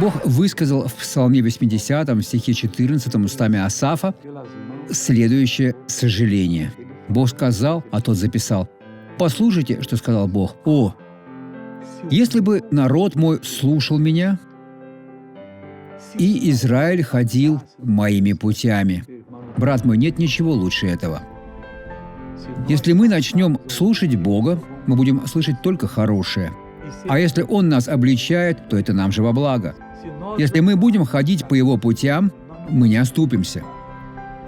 Бог высказал в Псалме 80, в стихе 14 устами Асафа следующее сожаление. Бог сказал, а тот записал: «Послушайте, что сказал Бог. О, если бы народ мой слушал меня, и Израиль ходил моими путями». Брат мой, нет ничего лучше этого. Если мы начнем слушать Бога, мы будем слышать только хорошее. А если Он нас обличает, то это нам же во благо. Если мы будем ходить по Его путям, мы не оступимся.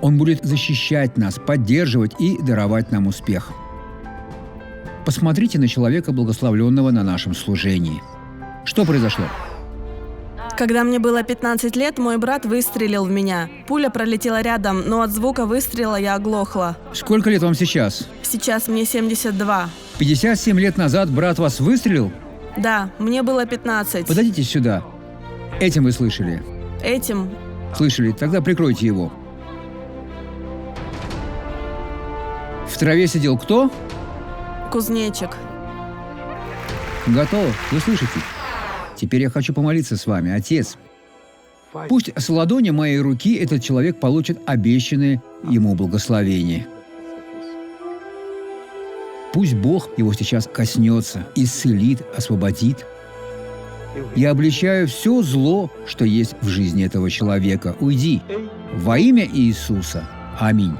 Он будет защищать нас, поддерживать и даровать нам успех. Посмотрите на человека, благословленного на нашем служении. Что произошло? Когда мне было 15 лет, мой брат выстрелил в меня. Пуля пролетела рядом, но от звука выстрела я оглохла. Сколько лет вам сейчас? Сейчас мне 72. 57 лет назад брат вас выстрелил? Да, мне было 15. Подойдите сюда. Этим вы слышали? Этим Слышали? Тогда прикройте его. В траве сидел кто? кузнечик. Готово? Вы слышите? Теперь я хочу помолиться с вами, Отец. Пусть с ладони моей руки этот человек получит обещанное ему благословение. Пусть Бог его сейчас коснется, исцелит, освободит. Я обличаю все зло, что есть в жизни этого человека. Уйди. Во имя Иисуса. Аминь.